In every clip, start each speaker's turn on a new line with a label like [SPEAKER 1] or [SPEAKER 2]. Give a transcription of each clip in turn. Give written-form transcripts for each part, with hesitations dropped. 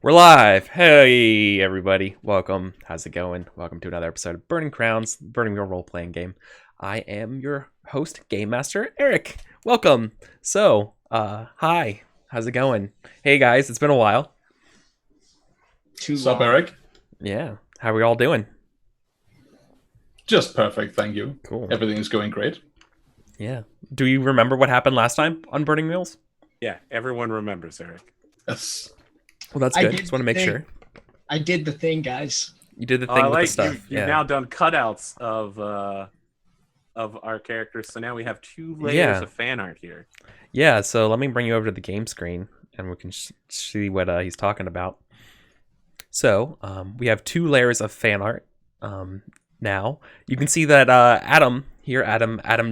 [SPEAKER 1] We're live. Hey, everybody. Welcome. How's it going? Welcome to another episode of Burning Crowns, Burning Wheel role-playing game. I am your host, Gamemaster, Eric. Welcome. Hi. How's it going? Hey, guys. It's been a while.
[SPEAKER 2] What's up, Eric?
[SPEAKER 1] Yeah. How are we all doing?
[SPEAKER 2] Just perfect, thank you.
[SPEAKER 1] Cool.
[SPEAKER 2] Everything is going great.
[SPEAKER 1] Yeah. Do you remember what happened last time on Burning Wheels?
[SPEAKER 3] Yeah, everyone remembers, Eric.
[SPEAKER 2] Yes.
[SPEAKER 1] Well, that's good. Just want to make sure.
[SPEAKER 4] I did the thing, guys.
[SPEAKER 1] You did the thing with the stuff.
[SPEAKER 3] You've now done cutouts of our characters, so now we have 2 layers of fan art here.
[SPEAKER 1] Yeah, so let me bring you over to the game screen, and we can see what he's talking about. So, we have 2 layers of fan art. Now, you can see that Adam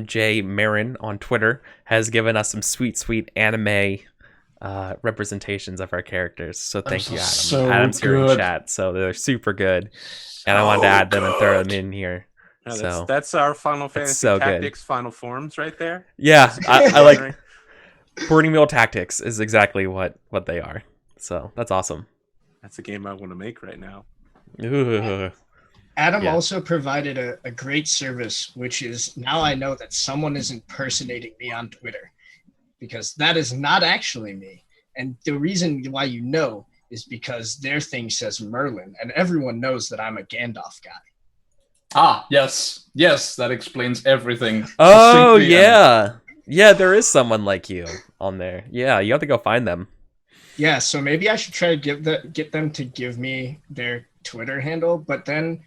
[SPEAKER 1] J. Marin on Twitter has given us some sweet anime representations of our characters. So thank you, Adam. Adam's here in chat, so they're super good. And I wanted to add them and throw them in here.
[SPEAKER 3] No, that's our Final Fantasy Tactics Final Forms right there.
[SPEAKER 1] Yeah, I like Burning Wheel Tactics is exactly what they are. So that's awesome.
[SPEAKER 3] That's a game I want to make right now.
[SPEAKER 1] Ooh.
[SPEAKER 4] Adam also provided a great service, which is now I know that someone is impersonating me on Twitter, because that is not actually me. And the reason why you know is because their thing says Merlin, and everyone knows that I'm a Gandalf guy.
[SPEAKER 2] Ah, yes. Yes, that explains everything.
[SPEAKER 1] Oh, yeah. Yeah, there is someone like you on there. Yeah, you have to go find them.
[SPEAKER 4] Yeah, so maybe I should try to get them to give me their Twitter handle, but then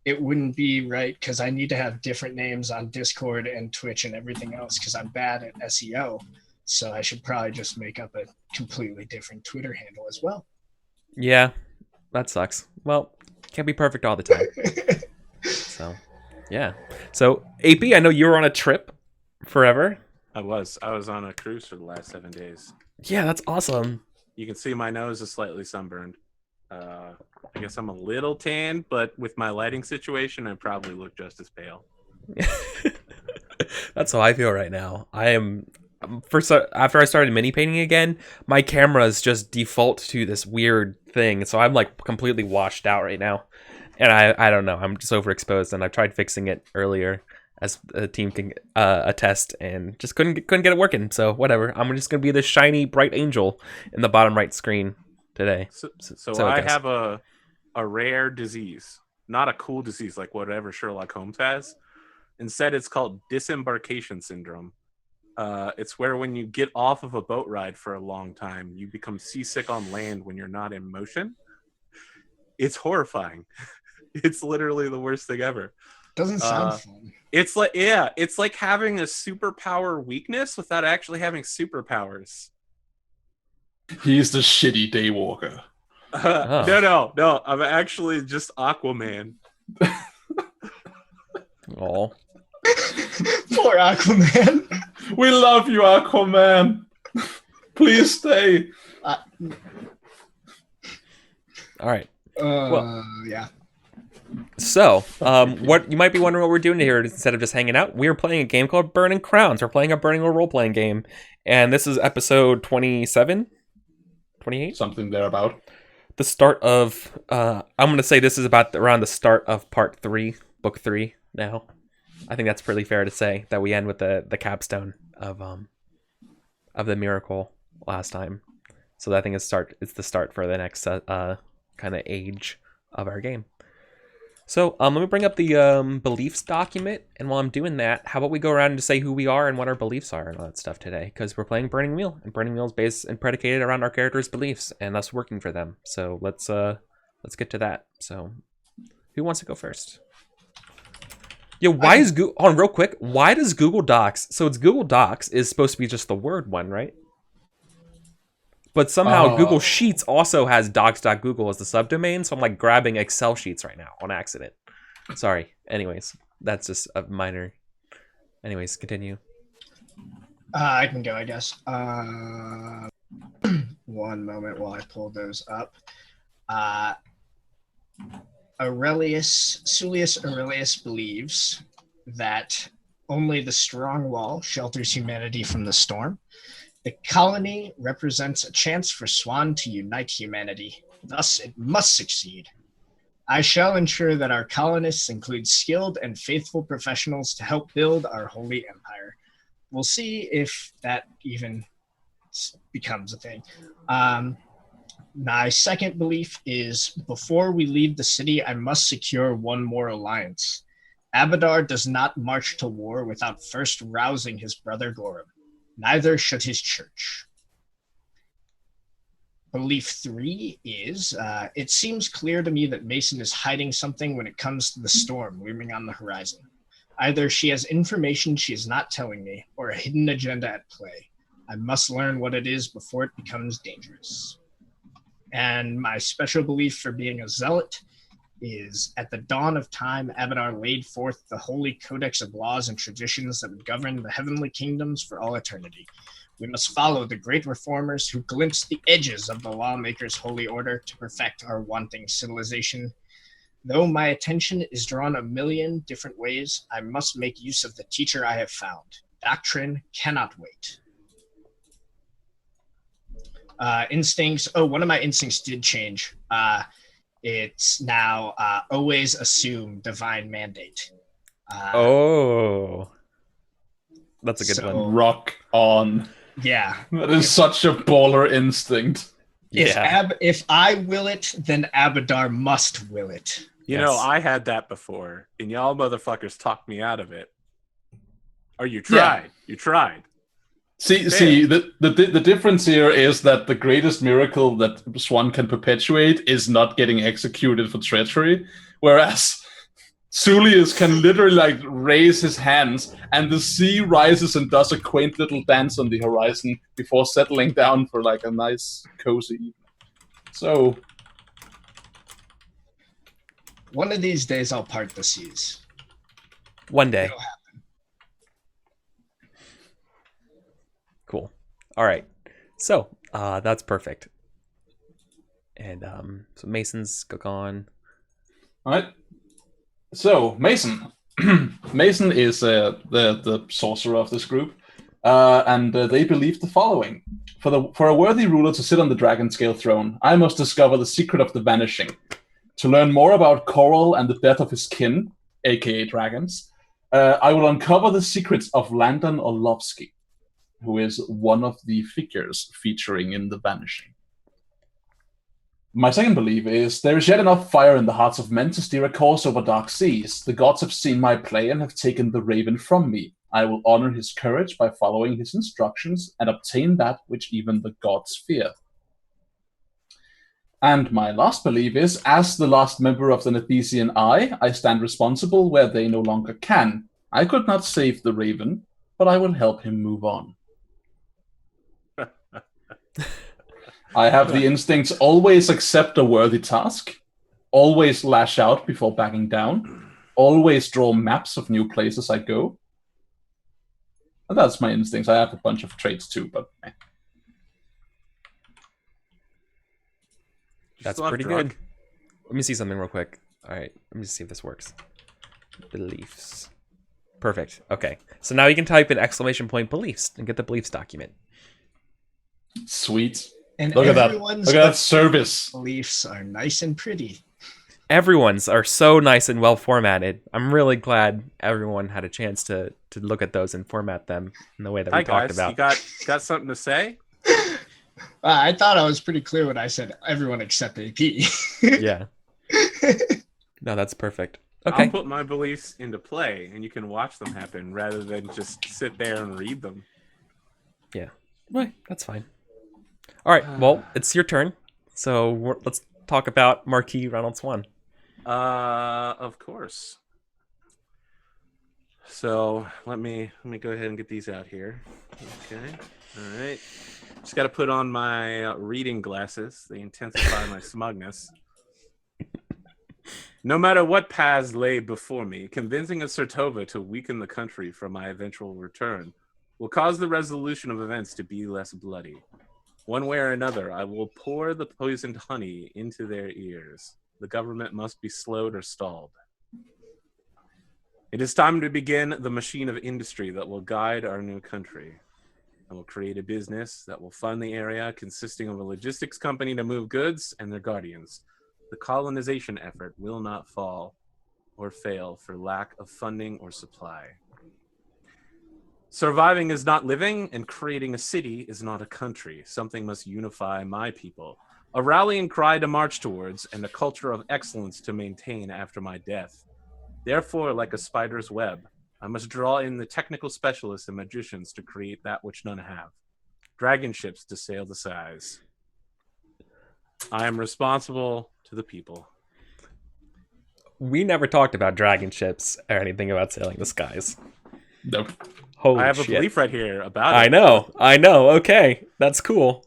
[SPEAKER 4] it wouldn't be right because I need to have different names on Discord and Twitch and everything else because I'm bad at SEO. So I should probably just make up a completely different Twitter handle as well.
[SPEAKER 1] Yeah, that sucks. Well, can't be perfect all the time. So, yeah. So, AP, I know you were on a trip forever.
[SPEAKER 3] I was on a cruise for the last 7 days.
[SPEAKER 1] Yeah, that's awesome.
[SPEAKER 3] You can see my nose is slightly sunburned. I guess I'm a little tan, but with my lighting situation, I probably look just as pale.
[SPEAKER 1] That's how I feel right now. I am after I started mini painting again, my camera's just default to this weird thing, so I'm like completely washed out right now. And I don't know, I'm just overexposed, and I've tried fixing it earlier, as a team can attest, and just couldn't get it working. So whatever, I'm just gonna be this shiny bright angel in the bottom right screen today.
[SPEAKER 3] So I have a rare disease, not a cool disease like whatever Sherlock Holmes has. Instead, it's called disembarkation syndrome. It's where when you get off of a boat ride for a long time, you become seasick on land when you're not in motion. It's horrifying. It's literally the worst thing ever.
[SPEAKER 4] Doesn't sound fun.
[SPEAKER 3] It's like having a superpower weakness without actually having superpowers.
[SPEAKER 2] He's the shitty daywalker.
[SPEAKER 3] No. I'm actually just Aquaman.
[SPEAKER 1] Oh.
[SPEAKER 4] Poor Aquaman.
[SPEAKER 2] We love you, Aquaman. Please stay.
[SPEAKER 1] All right.
[SPEAKER 4] Yeah.
[SPEAKER 1] So, what you might be wondering what we're doing here instead of just hanging out. We are playing a game called Burning Crowns. We're playing a Burning Wheel role-playing game, and this is episode 27, 28,
[SPEAKER 2] something thereabout.
[SPEAKER 1] The start of. I'm going to say this is about around the start of part 3, book 3. Now, I think that's pretty fair to say that we end with the capstone of the miracle last time. So I think it's the start for the next kind of age of our game. So let me bring up the beliefs document, and while I'm doing that, how about we go around and just say who we are and what our beliefs are and all that stuff today, because we're playing Burning Wheel, and Burning Wheel is based and predicated around our characters' beliefs and us working for them. So let's get to that. So who wants to go first? Yeah, why is Google on real quick? Why does Google Docs? So it's Google Docs is supposed to be just the word one, right? But somehow Google Sheets also has docs.google as the subdomain, so I'm like grabbing Excel sheets right now on accident. Sorry. Anyways, that's just a minor. Anyways, continue.
[SPEAKER 4] I can go, I guess. One moment while I pull those up. Sulius Aurelius believes that only the strong wall shelters humanity from the storm, The colony represents a chance for Swan to unite humanity. Thus, it must succeed. I shall ensure that our colonists include skilled and faithful professionals to help build our holy empire. We'll see if that even becomes a thing. My second belief is before we leave the city, I must secure one more alliance. Abadar does not march to war without first rousing his brother Gorum. Neither should his church. Belief 3 is, it seems clear to me that Mason is hiding something when it comes to the storm looming on the horizon. Either she has information she is not telling me, or a hidden agenda at play. I must learn what it is before it becomes dangerous. And my special belief for being a zealot is, at the dawn of time, Abadar laid forth the holy codex of laws and traditions that would govern the heavenly kingdoms for all eternity. We must follow the great reformers who glimpsed the edges of the lawmakers' holy order to perfect our wanting civilization. Though my attention is drawn a million different ways, I must make use of the teacher I have found. Doctrine cannot wait. Instincts. Oh, one of my instincts did change. It's now always assume divine mandate.
[SPEAKER 1] That's a good
[SPEAKER 4] So-
[SPEAKER 1] one.
[SPEAKER 2] Rock on.
[SPEAKER 4] Yeah.
[SPEAKER 2] That is such a baller instinct.
[SPEAKER 1] Yeah.
[SPEAKER 4] If I will it, then Abadar must will it.
[SPEAKER 3] You
[SPEAKER 1] Yes.
[SPEAKER 3] know, I had that before, and y'all motherfuckers talked me out of it. Or you tried. You tried.
[SPEAKER 2] See,
[SPEAKER 3] Fair.
[SPEAKER 2] the difference here is that the greatest miracle that Swan can perpetuate is not getting executed for treachery, whereas Sulius can literally like raise his hands, and the sea rises and does a quaint little dance on the horizon before settling down for like a nice cozy evening. So
[SPEAKER 4] One of these days I'll part the seas.
[SPEAKER 1] One day.
[SPEAKER 4] It'll happen.
[SPEAKER 1] Cool. All right. So that's perfect. And so Mason's gone.
[SPEAKER 2] all right. So Mason, Mason is the sorcerer of this group, and they believe the following: for a worthy ruler to sit on the dragon scale throne, I must discover the secret of the vanishing. To learn more about Coral and the death of his kin, aka dragons, I will uncover the secrets of Landon Orlovsky, who is one of the figures featuring in the vanishing. My second belief is there is yet enough fire in the hearts of men to steer a course over dark seas. The gods have seen my play and have taken the raven from me. I will honor his courage by following his instructions and obtain that which even the gods fear. And my last belief is, as the last member of the Nethesian Eye, I stand responsible where they no longer can. I could not save the raven, but I will help him move on. I have the instincts always accept a worthy task, always lash out before backing down, always draw maps of new places I go. And that's my instincts. I have a bunch of traits too, but
[SPEAKER 1] That's
[SPEAKER 3] still have
[SPEAKER 1] pretty
[SPEAKER 3] drug?
[SPEAKER 1] good. Let me see something real quick. All right. Let me just see if this works. Beliefs. Perfect. Okay. So now you can type in ! Beliefs and get the beliefs document.
[SPEAKER 2] sweet.
[SPEAKER 4] And
[SPEAKER 2] Look at that.
[SPEAKER 4] everyone's
[SPEAKER 2] Look at that service.
[SPEAKER 4] beliefs are nice and pretty.
[SPEAKER 1] Everyone's are so nice and well formatted. I'm really glad everyone had a chance to look at those and format them in the way that we
[SPEAKER 3] Hi
[SPEAKER 1] talked
[SPEAKER 3] guys,
[SPEAKER 1] about.
[SPEAKER 3] you got something to say?
[SPEAKER 4] I thought I was pretty clear when I said everyone except AP.
[SPEAKER 1] Yeah. No, that's perfect. Okay.
[SPEAKER 3] I'll put my beliefs into play, and you can watch them happen rather than just sit there and read them.
[SPEAKER 1] Yeah. Right. That's fine. All right. Well, it's your turn. So let's talk about Marquis Ronald Swan.
[SPEAKER 3] Of course. So let me go ahead and get these out here. Okay. All right. Just got to put on my reading glasses. They intensify my smugness. No matter what paths lay before me, convincing a Sertova to weaken the country for my eventual return will cause the resolution of events to be less bloody. One way or another, I will pour the poisoned honey into their ears. The government must be slowed or stalled. It is time to begin the machine of industry that will guide our new country. I will create a business that will fund the area, consisting of a logistics company to move goods and their guardians. The colonization effort will not fall or fail for lack of funding or supply. Surviving is not living, and creating a city is not a country. Something must unify my people. A rallying cry to march towards, and a culture of excellence to maintain after my death. Therefore, like a spider's web, I must draw in the technical specialists and magicians to create that which none have. Dragon ships to sail the skies. I am responsible to the people.
[SPEAKER 1] We never talked about dragon ships or anything about sailing the skies.
[SPEAKER 2] Nope.
[SPEAKER 1] Holy
[SPEAKER 3] I have
[SPEAKER 1] shit.
[SPEAKER 3] a belief right here about
[SPEAKER 1] I
[SPEAKER 3] it.
[SPEAKER 1] know. Okay, that's cool.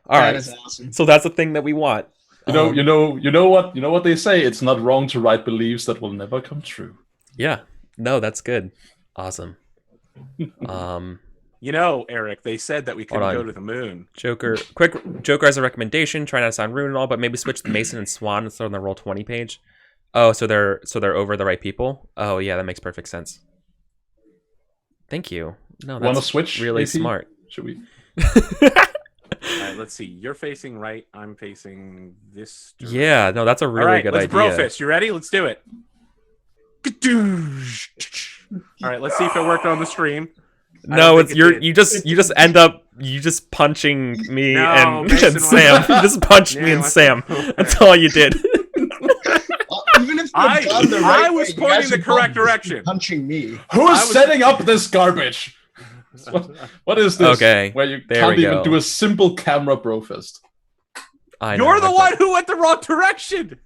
[SPEAKER 1] All right,
[SPEAKER 4] That is awesome.
[SPEAKER 1] so that's the thing that we want.
[SPEAKER 2] You know what they say. It's not wrong to write beliefs that will never come true.
[SPEAKER 1] Yeah, no, that's good. Awesome.
[SPEAKER 3] You know, Eric, they said that we couldn't
[SPEAKER 1] Hold on.
[SPEAKER 3] go to the moon.
[SPEAKER 1] Joker has a recommendation. Try not to sound rude and all, but maybe switch the Mason and Swan instead on the Roll20 page. Oh, so they're over the right people. Oh yeah, that makes perfect sense. Thank you. No,
[SPEAKER 2] Want to
[SPEAKER 1] that's
[SPEAKER 2] switch?
[SPEAKER 1] really
[SPEAKER 2] AP?
[SPEAKER 1] smart.
[SPEAKER 2] Should we?
[SPEAKER 3] All right, let's see. You're facing right. I'm facing this. direction.
[SPEAKER 1] Yeah, no, that's a really
[SPEAKER 3] All right,
[SPEAKER 1] good
[SPEAKER 3] let's
[SPEAKER 1] idea.
[SPEAKER 3] bro fist. You ready? Let's do it. All right, let's see if it worked on the stream. I
[SPEAKER 1] No,
[SPEAKER 3] don't
[SPEAKER 1] it's
[SPEAKER 3] think it
[SPEAKER 1] you
[SPEAKER 3] did.
[SPEAKER 1] just end up punching me
[SPEAKER 3] No,
[SPEAKER 1] and
[SPEAKER 3] Mason
[SPEAKER 1] Sam. You just punched me
[SPEAKER 3] Yeah,
[SPEAKER 1] and
[SPEAKER 3] let's
[SPEAKER 1] Sam.
[SPEAKER 3] go.
[SPEAKER 1] That's all you did.
[SPEAKER 4] Even if you had gone the right
[SPEAKER 3] I was
[SPEAKER 4] way, you
[SPEAKER 3] pointing
[SPEAKER 4] guys
[SPEAKER 3] the
[SPEAKER 4] would
[SPEAKER 3] correct
[SPEAKER 4] both be
[SPEAKER 3] direction.
[SPEAKER 4] punching me.
[SPEAKER 2] Who's
[SPEAKER 3] I was-
[SPEAKER 2] setting up this garbage? What is this?
[SPEAKER 1] Okay,
[SPEAKER 2] Where you
[SPEAKER 1] there
[SPEAKER 2] can't
[SPEAKER 1] we
[SPEAKER 2] even
[SPEAKER 1] go.
[SPEAKER 2] do a simple camera brofist.
[SPEAKER 1] I know,
[SPEAKER 3] You're the
[SPEAKER 1] I
[SPEAKER 3] one who went the wrong direction.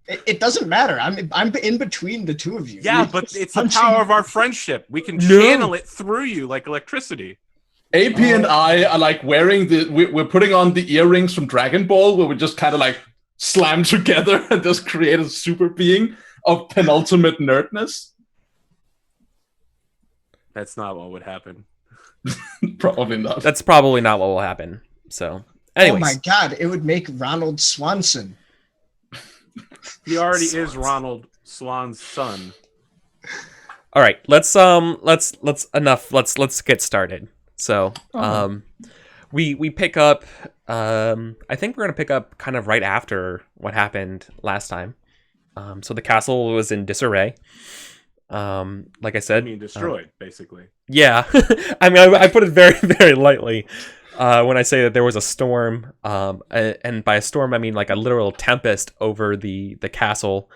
[SPEAKER 4] It doesn't matter. I'm in between the two of you.
[SPEAKER 3] Yeah,
[SPEAKER 4] You're
[SPEAKER 3] but
[SPEAKER 4] just
[SPEAKER 3] it's the
[SPEAKER 4] punching
[SPEAKER 3] power
[SPEAKER 4] me.
[SPEAKER 3] of our friendship. We can
[SPEAKER 1] No.
[SPEAKER 3] channel it through you like electricity.
[SPEAKER 2] AP and I are like wearing we're putting on the earrings from Dragon Ball, where we just kind of like slam together and just create a super being of penultimate nerdness.
[SPEAKER 3] That's not what would happen.
[SPEAKER 2] Probably not.
[SPEAKER 1] That's probably not what will happen. So,
[SPEAKER 4] Oh
[SPEAKER 1] anyways,
[SPEAKER 4] my god, it would make Ronald Swanson.
[SPEAKER 3] He already is Ronald Swan's son.
[SPEAKER 1] all right, let's get started. So, we pick up. I think we're gonna pick up kind of right after what happened last time. So the castle was in disarray. Like I
[SPEAKER 3] I
[SPEAKER 1] said,
[SPEAKER 3] mean, destroyed, basically.
[SPEAKER 1] yeah. I mean, I put it very, very lightly when I say that there was a storm. And by a storm, I mean like a literal tempest over the castle.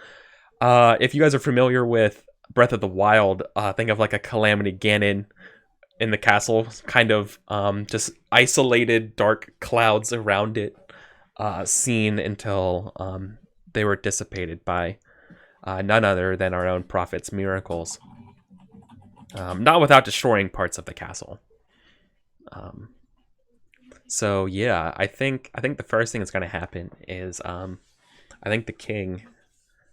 [SPEAKER 1] If you guys are familiar with Breath of the Wild, think of like a Calamity Ganon in the castle, kind of just isolated dark clouds around it, seen until they were dissipated by none other than our own prophet's miracles. Not without destroying parts of the castle. So yeah, I think the first thing that's going to happen is I think the king,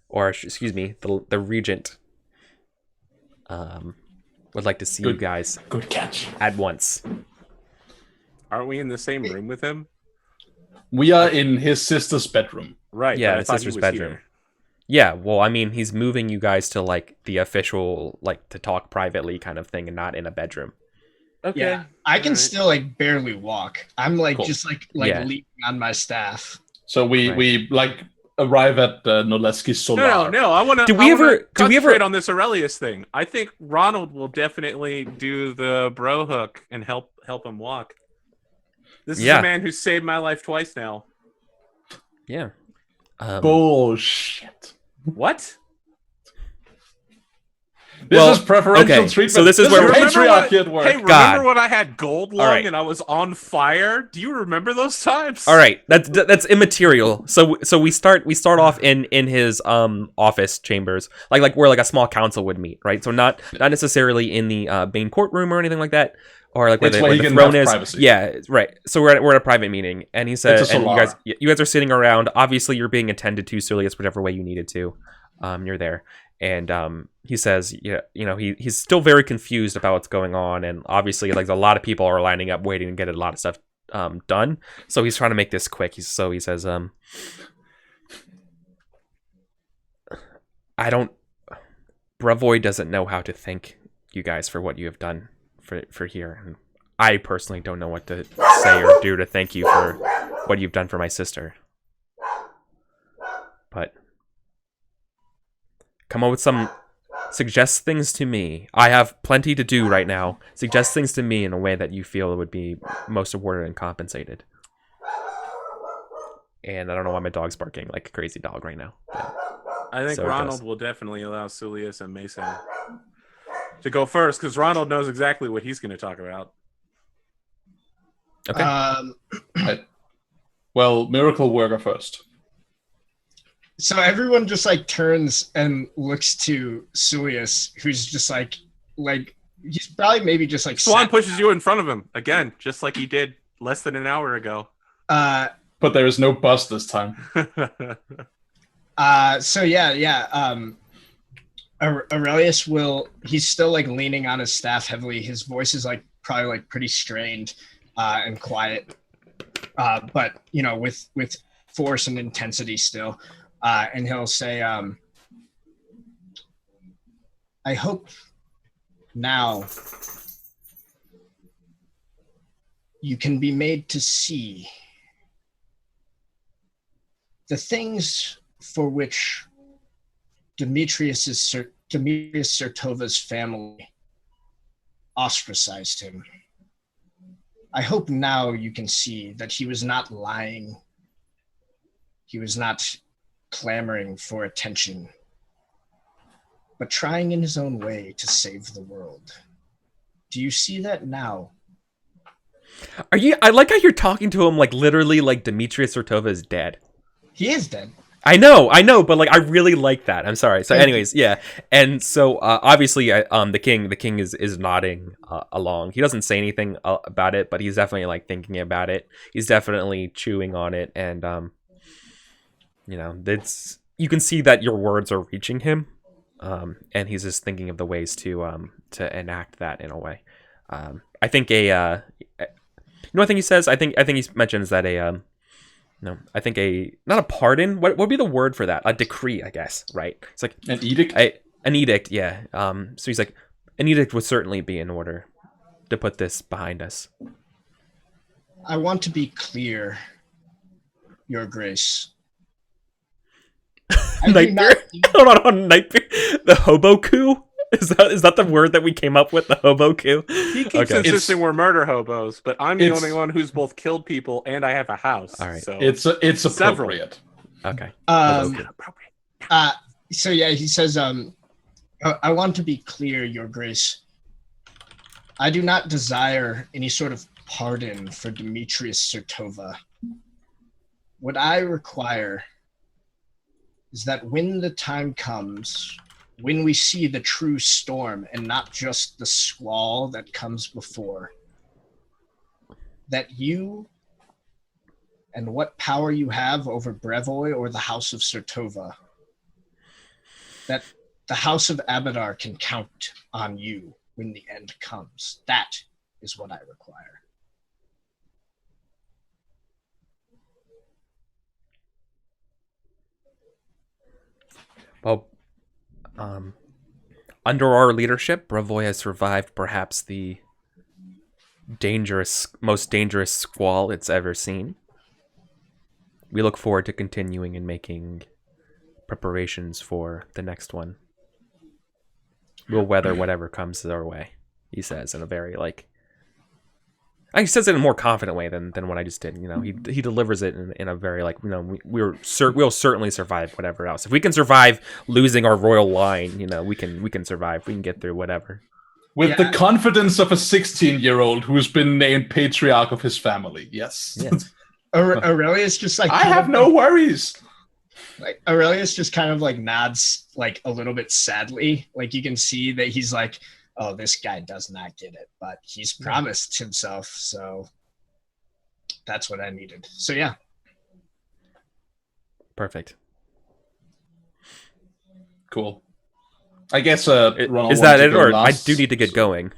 [SPEAKER 1] or excuse me, the regent, would like to see you guys
[SPEAKER 2] Good catch.
[SPEAKER 1] at once.
[SPEAKER 3] Aren't we in the same room with him?
[SPEAKER 2] We are in his sister's bedroom.
[SPEAKER 3] Right.
[SPEAKER 1] Yeah,
[SPEAKER 3] but I
[SPEAKER 1] his
[SPEAKER 3] thought he
[SPEAKER 1] sister's
[SPEAKER 3] was
[SPEAKER 1] bedroom.
[SPEAKER 3] here.
[SPEAKER 1] Yeah, well, I mean, he's moving you guys to like the official, like to talk privately kind of thing, and not in a bedroom.
[SPEAKER 3] Okay.
[SPEAKER 4] Yeah, I can
[SPEAKER 3] Alright.
[SPEAKER 4] still like barely walk. I'm like
[SPEAKER 2] Cool.
[SPEAKER 4] just like
[SPEAKER 1] Yeah.
[SPEAKER 4] leaning on my staff.
[SPEAKER 2] So we like arrive at Noleski Solar.
[SPEAKER 3] No. I want to.
[SPEAKER 1] Do we ever
[SPEAKER 3] concentrate on this Aurelius thing? I think Ronald will definitely do the bro hook and help him walk. This is
[SPEAKER 1] Yeah.
[SPEAKER 3] a man who saved my life twice now.
[SPEAKER 1] Yeah.
[SPEAKER 2] Bullshit.
[SPEAKER 3] What?
[SPEAKER 2] This
[SPEAKER 1] Well,
[SPEAKER 2] is preferential
[SPEAKER 1] okay,
[SPEAKER 2] treatment.
[SPEAKER 1] so this is where-
[SPEAKER 2] patriarchy at work.
[SPEAKER 3] Hey, remember
[SPEAKER 1] God.
[SPEAKER 3] when I had gold lung
[SPEAKER 1] Alright.
[SPEAKER 3] and I was on fire? Do you remember those times?
[SPEAKER 1] All right, that's immaterial. So we start off in his office chambers, like where like a small council would meet, right? So not necessarily in the main courtroom or anything like that, or like where
[SPEAKER 2] It's
[SPEAKER 1] the,
[SPEAKER 2] where
[SPEAKER 1] where
[SPEAKER 2] he
[SPEAKER 1] the
[SPEAKER 2] can
[SPEAKER 1] throne
[SPEAKER 2] have
[SPEAKER 1] is.
[SPEAKER 2] privacy.
[SPEAKER 1] Yeah, right. So we're at a private meeting, and he said,
[SPEAKER 2] It's a
[SPEAKER 1] and
[SPEAKER 2] solar.
[SPEAKER 1] you guys are sitting around. Obviously, you're being attended to, Silius, whichever way you needed to. You're there. And he says, he's still very confused about what's going on, and obviously, like a lot of people are lining up, waiting to get a lot of stuff done. So he's trying to make this quick. He says, Bravoy doesn't know how to thank you guys for what you have done for here, and I personally don't know what to say or do to thank you for what you've done for my sister. But come up with suggest things to me. I have plenty to do right now. Suggest things to me in a way that you feel would be most rewarded and compensated. And I don't know why my dog's barking like a crazy dog right now.
[SPEAKER 3] I think
[SPEAKER 1] So it
[SPEAKER 3] Ronald
[SPEAKER 1] does.
[SPEAKER 3] will definitely allow Sulius and Mason to go first, because Ronald knows exactly what he's going to talk about.
[SPEAKER 1] Okay.
[SPEAKER 2] Well, Miracle Worker first.
[SPEAKER 4] So everyone just like turns and looks to Sulius, who's just like he's probably maybe just like
[SPEAKER 3] Swan pushes you in front of him again, just like he did less than an hour ago.
[SPEAKER 2] But there is no bus this time.
[SPEAKER 4] So yeah. Aurelius he's still like leaning on his staff heavily. His voice is like probably like pretty strained and quiet, but you know, with force and intensity still. And he'll say, I hope now you can be made to see the things for which Demetrius Sertova's family ostracized him. I hope now you can see that he was not lying. He was not clamoring for attention, but trying in his own way to save the world. Do you see that now?
[SPEAKER 1] I like how you're talking to him like literally like Demetrius Sertova is dead.
[SPEAKER 4] He is dead.
[SPEAKER 1] I know, but like I really like that. I'm sorry. So, anyways, yeah, and so obviously, the king is nodding along. He doesn't say anything about it, but he's definitely like thinking about it. He's definitely chewing on it, and you know, you can see that your words are reaching him, and he's just thinking of the ways to enact that in a way. I think you know, I think he says. I think he mentions that no, I think not a pardon. What would be the word for that? A decree, I guess. Right? It's like
[SPEAKER 2] An edict.
[SPEAKER 1] An edict, yeah. So he's like, an edict would certainly be in order to put this behind us.
[SPEAKER 4] I want to be clear, Your Grace.
[SPEAKER 1] Nightmare. Hold on, nightmare. The hobo coup. Is that the word that we came up with? The hobo coup.
[SPEAKER 3] He keeps insisting we're murder hobos, but I'm the only one who's both killed people and I have a house.
[SPEAKER 1] All right.
[SPEAKER 3] So
[SPEAKER 2] it's appropriate.
[SPEAKER 1] Okay.
[SPEAKER 4] So yeah, he says, I want to be clear, Your Grace. I do not desire any sort of pardon for Demetrius Sertova. What I require is that when the time comes, when we see the true storm and not just the squall that comes before, that you and what power you have over Brevoy or the House of Sertova, that the House of Abadar can count on you when the end comes. That is what I require.
[SPEAKER 1] Well, under our leadership, Brevoy has survived perhaps the most dangerous squall it's ever seen. We look forward to continuing and making preparations for the next one. We'll weather whatever comes our way, he says in a very he says it in a more confident way than what I just did. You know, he delivers it in a very you know, we'll certainly survive whatever else. If we can survive losing our royal line, you know, we can survive. We can get through whatever.
[SPEAKER 2] With the confidence of a 16-year-old who's been named patriarch of his family. Yes.
[SPEAKER 4] Aurelius just
[SPEAKER 2] I have no worries.
[SPEAKER 4] Like Aurelius just kind of nods a little bit sadly. Like you can see that he's like, oh, this guy does not get it, but he's promised himself, so that's what I needed. So yeah.
[SPEAKER 1] Perfect.
[SPEAKER 2] Cool. I guess Ronald
[SPEAKER 1] is that it, or
[SPEAKER 2] last.
[SPEAKER 1] I do need to get going?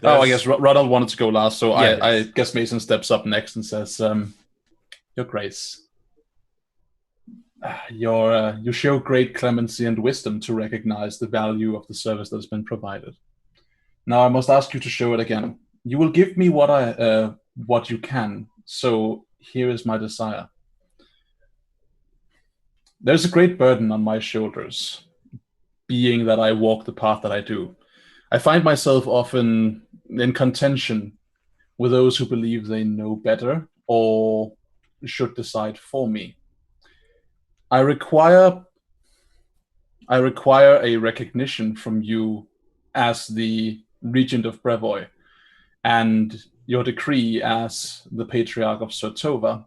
[SPEAKER 2] Oh, I guess Ronald wanted to go last, so
[SPEAKER 1] yeah,
[SPEAKER 2] I guess Mason steps up next and says, Your Grace, you show great clemency and wisdom to recognize the value of the service that has been provided. Now I must ask you to show it again. You will give me what you can. So here is my desire. There's a great burden on my shoulders, being that I walk the path that I do. I find myself often in contention with those who believe they know better or should decide for me. I require a recognition from you as the regent of Brevoy and your decree as the patriarch of Sotova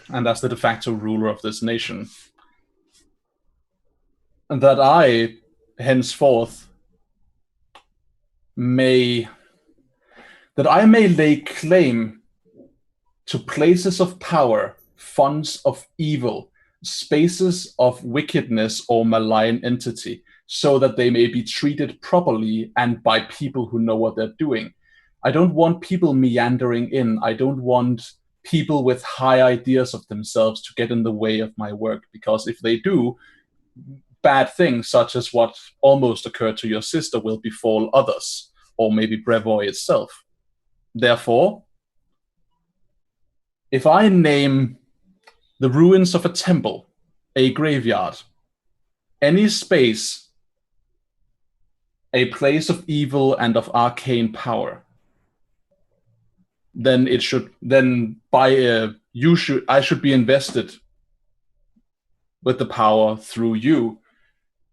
[SPEAKER 2] and as the de facto ruler of this nation. And that I henceforth may lay claim to places of power, funds of evil, spaces of wickedness or malign entity, so that they may be treated properly and by people who know what they're doing. I don't want people meandering in. I don't want people with high ideas of themselves to get in the way of my work, because if they do, bad things such as what almost occurred to your sister will befall others, or maybe Brevoy itself. Therefore, if I name the ruins of a temple, a graveyard, any space, a place of evil and of arcane power, then I should be invested with the power through you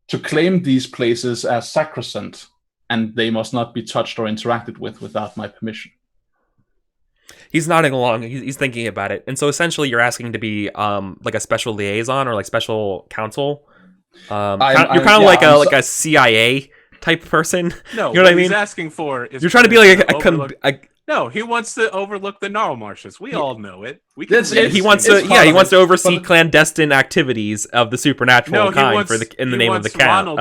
[SPEAKER 2] to claim these places as sacrosanct, and they must not be touched or interacted with without my permission.
[SPEAKER 1] He's nodding along. He's thinking about it, and so essentially, you're asking to be like a special liaison or like special counsel. You're kind of like a CIA type person.
[SPEAKER 3] No,
[SPEAKER 1] you know what I mean?
[SPEAKER 3] He's asking for is
[SPEAKER 1] you're trying to be like
[SPEAKER 3] No, he wants to overlook the gnarl marshes. We all know it.
[SPEAKER 1] He wants to oversee clandestine activities of the supernatural kind in the name of the crown.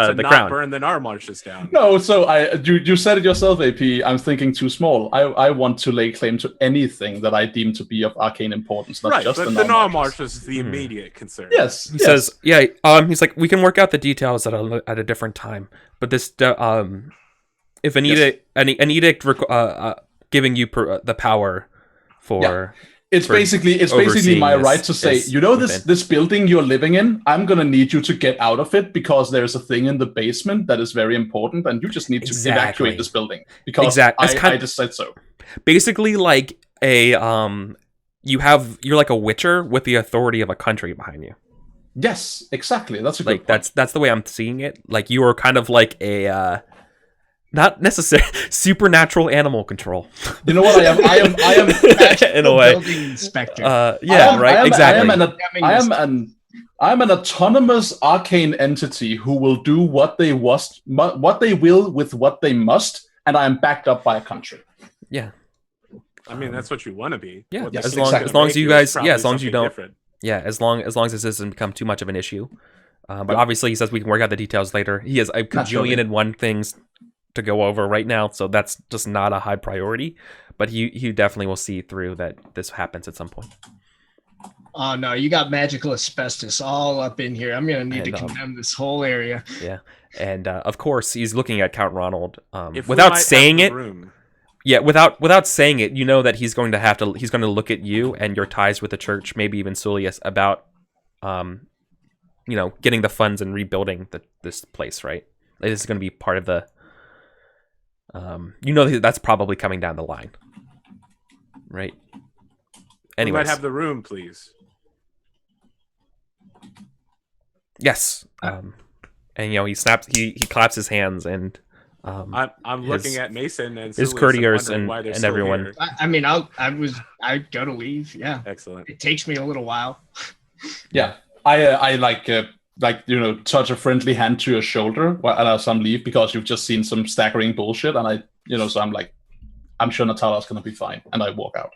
[SPEAKER 3] Burn the gnarl marshes down.
[SPEAKER 2] No, so you said it yourself, AP. I'm thinking too small. I want to lay claim to anything that I deem to be of arcane importance, not just the
[SPEAKER 3] gnarl marshes is the immediate concern.
[SPEAKER 2] Yes,
[SPEAKER 1] he says, he's like, we can work out the details at a different time, but this if an edict giving you the power for
[SPEAKER 2] it's basically my right to say, this building you're living in, I'm gonna need you to get out of it because there's a thing in the basement that is very important, and you just need to evacuate this building because I just said so.
[SPEAKER 1] Basically, like you're like a witcher with the authority of a country behind you.
[SPEAKER 2] Yes, exactly. That's a good
[SPEAKER 1] point. That's the way I'm seeing it. Like you are kind of like a not necessarily supernatural animal control.
[SPEAKER 2] You know what? I am
[SPEAKER 1] in a way.
[SPEAKER 4] Building inspector.
[SPEAKER 1] Exactly.
[SPEAKER 2] I am an autonomous arcane entity who will do what they will with what they must, and I am backed up by a country.
[SPEAKER 1] Yeah.
[SPEAKER 3] I mean, that's what you want to be.
[SPEAKER 1] Yeah. As long as you guys, as long as you don't. Different. Yeah, as long as this doesn't become too much of an issue. But obviously, he says we can work out the details later. He has a cajillion and one things to go over right now, so that's just not a high priority, but he definitely will see through that this happens at some point.
[SPEAKER 4] Oh no, you got magical asbestos all up in here. I'm gonna need to condemn this whole area.
[SPEAKER 1] Yeah, and of course he's looking at Count Ronald without saying it. Yeah, without saying it, you know that he's going to look at you and your ties with the church, maybe even Sulius, about getting the funds and rebuilding this place, right? This is going to be part of the that's probably coming down the line, right? Anyways,
[SPEAKER 3] we might have the room, please.
[SPEAKER 1] Yes, and he claps his hands, and
[SPEAKER 3] I'm looking at Mason and
[SPEAKER 1] his courtiers and everyone.
[SPEAKER 4] I'd go to leave. Yeah,
[SPEAKER 3] excellent.
[SPEAKER 4] It takes me a little while.
[SPEAKER 2] Yeah, I touch a friendly hand to your shoulder while allow some leave because you've just seen some staggering bullshit, and so I'm like, I'm sure Natala's gonna be fine, and I walk out.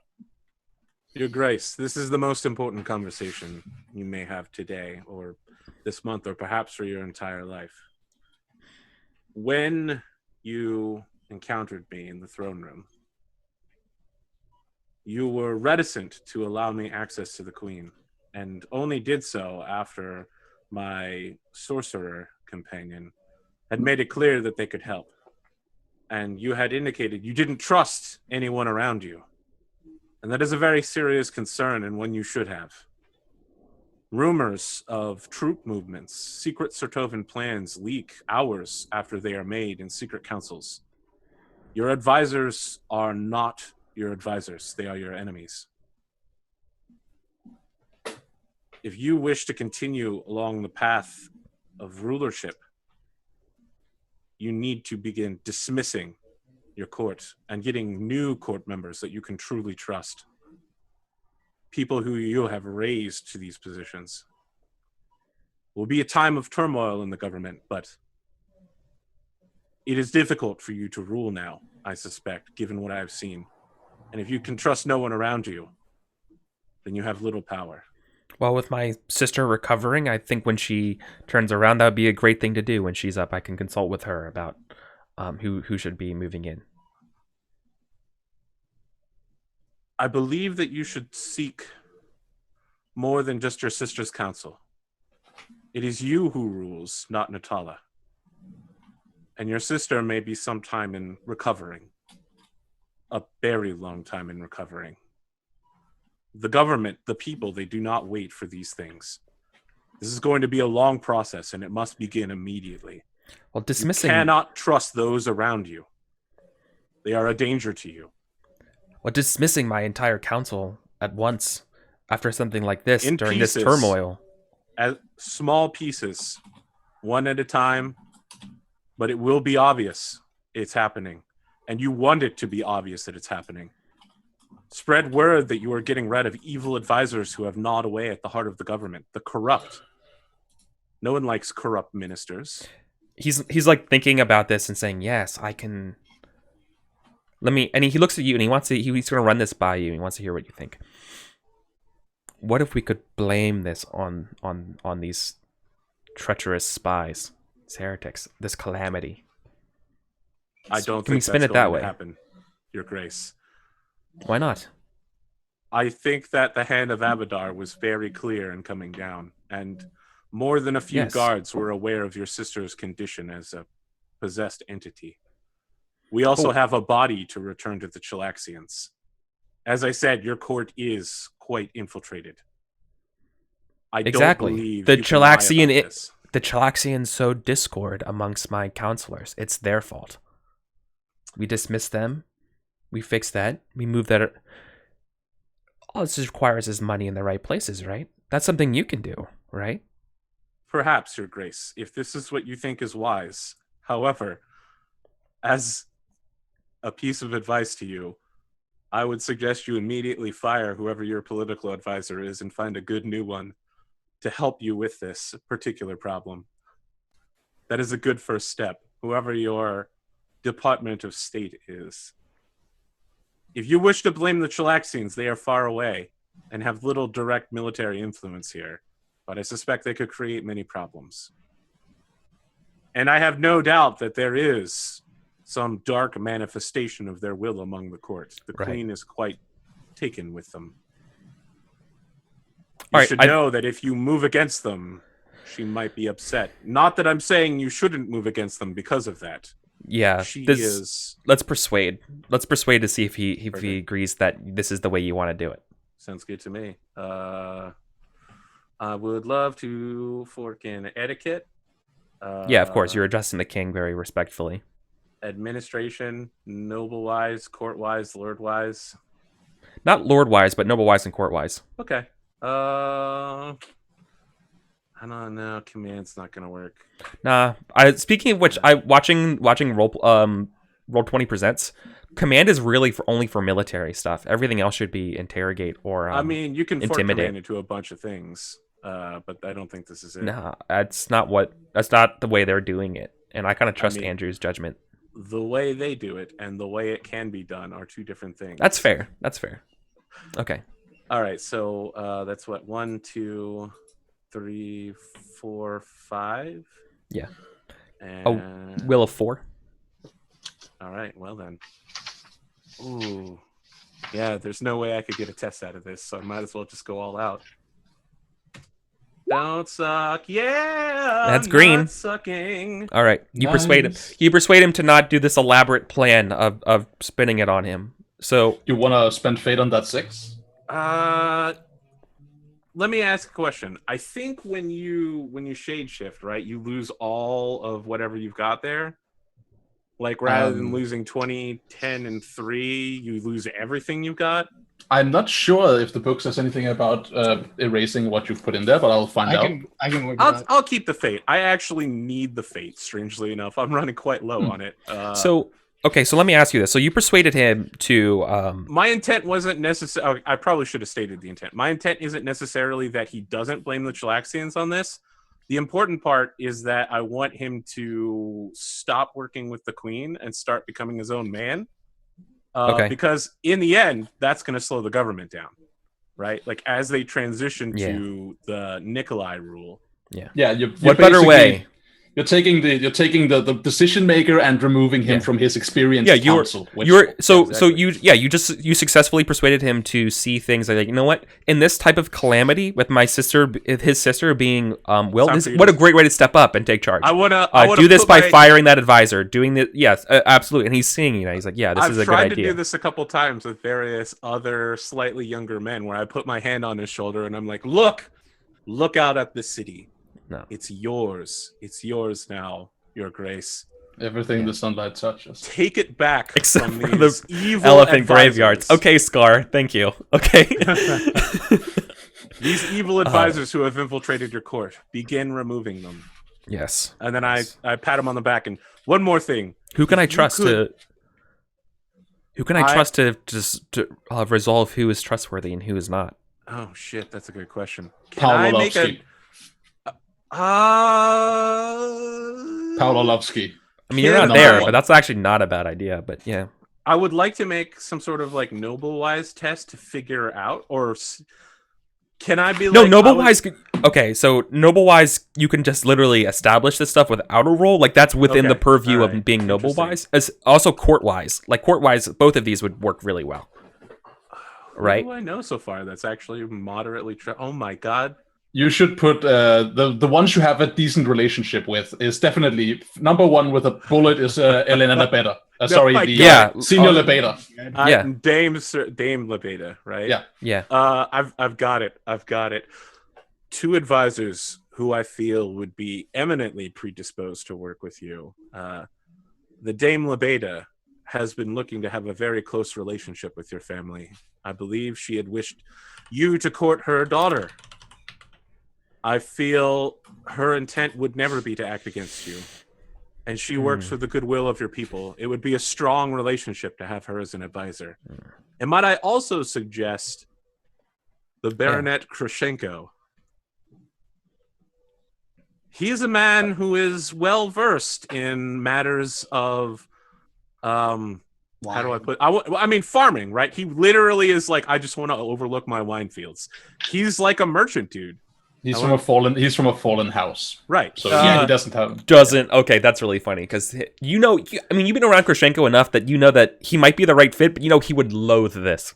[SPEAKER 3] Your Grace, this is the most important conversation you may have today, or this month, or perhaps for your entire life. When you encountered me in the throne room, you were reticent to allow me access to the Queen, and only did so after my sorcerer companion had made it clear that they could help. and you had indicated you didn't trust anyone around you. And that is a very serious concern, and one you should have. Rumors of troop movements, secret Sertovan plans leak hours after they are made in secret councils. Your advisors are not your advisors. They are your enemies. If you wish to continue along the path of rulership, you need to begin dismissing your court and getting new court members that you can truly trust. People who you have raised to these positions. It will be a time of turmoil in the government, but it is difficult for you to rule now, I suspect, given what I have seen. And if you can trust no one around you, then you have little power.
[SPEAKER 1] Well, with my sister recovering, I think when she turns around, that would be a great thing to do. When she's up, I can consult with her about who should be moving in.
[SPEAKER 3] I believe that you should seek more than just your sister's counsel. It is you who rules, not Natala. And your sister may be sometime in recovering. A very long time in recovering. The government, the people, they do not wait for these things. This is going to be a long process, and it must begin immediately.
[SPEAKER 1] Well, dismissing...
[SPEAKER 3] You cannot trust those around you. They are a danger to you.
[SPEAKER 1] Well, dismissing my entire council at once after something like this,
[SPEAKER 3] In
[SPEAKER 1] during
[SPEAKER 3] pieces,
[SPEAKER 1] this turmoil.
[SPEAKER 3] As small pieces, one at a time, but it will be obvious it's happening. And you want it to be obvious that it's happening. Spread word that you are getting rid of evil advisors who have gnawed away at the heart of the government, the corrupt. No one likes corrupt ministers.
[SPEAKER 1] He's like thinking about this and saying, yes, I can... And he looks at you and he's going to run this by you. He wants to hear what you think. What if we could blame this on these treacherous spies, these heretics, this calamity?
[SPEAKER 3] I don't
[SPEAKER 1] Can we
[SPEAKER 3] think
[SPEAKER 1] spin
[SPEAKER 3] that's
[SPEAKER 1] it that
[SPEAKER 3] going
[SPEAKER 1] way?
[SPEAKER 3] to happen, Your Grace.
[SPEAKER 1] Why not?
[SPEAKER 3] I think that the hand of Abadar was very clear in coming down, and more than a few
[SPEAKER 1] Yes.
[SPEAKER 3] guards were aware of your sister's condition as a possessed entity. We also have a body to return to the Chilaxians. As I said, your court is quite infiltrated. I
[SPEAKER 1] Exactly.
[SPEAKER 3] don't believe
[SPEAKER 1] The
[SPEAKER 3] you can lie
[SPEAKER 1] Chilaxian
[SPEAKER 3] about this.
[SPEAKER 1] The Chilaxians sowed discord amongst my counselors. It's their fault. We dismiss them. We fix that. We move that. All this requires is money in the right places, right? That's something you can do, right?
[SPEAKER 3] Perhaps, Your Grace, if this is what you think is wise. However, as a piece of advice to you, I would suggest you immediately fire whoever your political advisor is and find a good new one to help you with this particular problem. That is a good first step, whoever your Department of State is. If you wish to blame the Chilaxians, they are far away and have little direct military influence here, but I suspect they could create many problems. And I have no doubt that there is some dark manifestation of their will among the court. The
[SPEAKER 1] Right.
[SPEAKER 3] Queen is quite taken with them. You
[SPEAKER 1] All right,
[SPEAKER 3] should know that if you move against them, she might be upset. Not that I'm saying you shouldn't move against them because of that.
[SPEAKER 1] Yeah.
[SPEAKER 3] She is...
[SPEAKER 1] Let's persuade. Let's persuade to see if he
[SPEAKER 3] Perfect.
[SPEAKER 1] agrees that this is the way you want to do it.
[SPEAKER 3] Sounds good to me. I would love to fork in etiquette.
[SPEAKER 1] Yeah, of course. You're addressing the king very respectfully.
[SPEAKER 3] Administration, noble-wise, court-wise, lord-wise.
[SPEAKER 1] Not lord-wise, but noble-wise and court-wise.
[SPEAKER 3] Okay. I don't know. Command's not gonna work.
[SPEAKER 1] Nah. Speaking of which, watching Roll20 Presents. Command is really only for military stuff. Everything else should be interrogate or
[SPEAKER 3] I mean, you can fork
[SPEAKER 1] intimidate.
[SPEAKER 3] command into a bunch of things, but I don't think this is it.
[SPEAKER 1] Nah, that's not the way they're doing it. And I kind of trust Andrew's judgment.
[SPEAKER 3] The way they do it and the way it can be done are two different things.
[SPEAKER 1] That's fair. Okay.
[SPEAKER 3] All right, so that's what 1, 2, 3, 4, 5.
[SPEAKER 1] Yeah.
[SPEAKER 3] And...
[SPEAKER 1] A will of 4.
[SPEAKER 3] All right, well then. Ooh. Yeah, there's no way I could get a test out of this, so I might as well just go all out. Don't suck. Yeah.
[SPEAKER 1] That's green.
[SPEAKER 3] Not sucking.
[SPEAKER 1] All right, you persuade him.
[SPEAKER 2] Nice.
[SPEAKER 1] You persuade him to not do this elaborate plan of spinning it on him. So
[SPEAKER 2] You want to spend fate on that 6?
[SPEAKER 3] Let me ask a question. I think when you shade shift, right, you lose all of whatever you've got there. Like rather than losing 20, 10, and 3, you lose everything you've got.
[SPEAKER 2] I'm not sure if the book says anything about erasing what you've put in there, but I'll find out.
[SPEAKER 4] I can look it up.
[SPEAKER 3] I'll keep the fate. I actually need the fate, strangely enough. I'm running quite low on it.
[SPEAKER 1] so let me ask you this. So you persuaded him to
[SPEAKER 3] My intent wasn't necessarily... I probably should have stated the intent. My intent isn't necessarily that he doesn't blame the Chilaxians on this. The important part is that I want him to stop working with the Queen and start becoming his own man. Because in the end, that's going to slow the government down, right? Like as they transition to the Nikolai rule.
[SPEAKER 2] Yeah.
[SPEAKER 1] what better way?
[SPEAKER 2] You're taking the decision maker and removing him from his experience.
[SPEAKER 1] Yeah, you successfully persuaded him to see things like, you know what? In this type of calamity with my sister, his sister being what a great way to step up and take charge.
[SPEAKER 3] I wanna
[SPEAKER 1] do this by firing that advisor, doing the absolutely. And he's seeing, he's like, yeah, this is a good idea.
[SPEAKER 3] I've tried to do this a couple times with various other slightly younger men, where I put my hand on his shoulder and I'm like, look out at the city.
[SPEAKER 1] No.
[SPEAKER 3] It's yours. It's yours now, Your Grace.
[SPEAKER 2] Everything the sunlight touches.
[SPEAKER 3] Take it back
[SPEAKER 1] Except
[SPEAKER 3] from
[SPEAKER 1] for
[SPEAKER 3] these
[SPEAKER 1] the
[SPEAKER 3] evil
[SPEAKER 1] elephant
[SPEAKER 3] advisors.
[SPEAKER 1] graveyards. Okay, Scar, thank you. Okay.
[SPEAKER 3] These evil advisors who have infiltrated your court, begin removing them.
[SPEAKER 1] Yes.
[SPEAKER 3] And then I pat him on the back. And one more thing.
[SPEAKER 1] Who can I trust to just resolve who is trustworthy and who is not?
[SPEAKER 3] Oh, shit, that's a good question.
[SPEAKER 2] Pavlovsky.
[SPEAKER 3] Pavlovsky.
[SPEAKER 1] I mean, you're not there, but that's actually not a bad idea. But yeah,
[SPEAKER 3] I would like to make some sort of like noble-wise test to figure out, or can I be
[SPEAKER 1] no noble-wise? Okay, so noble-wise, you can just literally establish this stuff without a roll. Like that's within the purview of being noble-wise. As also court-wise, both of these would work really well. Right?
[SPEAKER 3] What do I know so far that's actually moderately? Oh my god.
[SPEAKER 2] You should put the ones you have a decent relationship with is definitely number one with a bullet is Elena Leveton. Senior Leveton.
[SPEAKER 3] Dame Leveton, right?
[SPEAKER 2] Yeah.
[SPEAKER 3] I've got it. 2 advisors who I feel would be eminently predisposed to work with you. The Dame Leveton has been looking to have a very close relationship with your family. I believe she had wished you to court her daughter. I feel her intent would never be to act against you. And she works for the goodwill of your people. It would be a strong relationship to have her as an advisor. And might I also suggest the Baronet Krushenko? He is a man who is well versed in matters of how do I put? I mean, farming, right? He literally is like, I just want to overlook my wine fields. He's like a merchant dude.
[SPEAKER 2] He's from a fallen house,
[SPEAKER 3] right?
[SPEAKER 2] So he doesn't have.
[SPEAKER 1] Okay, that's really funny because you've been around Krushenko enough that you know that he might be the right fit, but he would loathe this.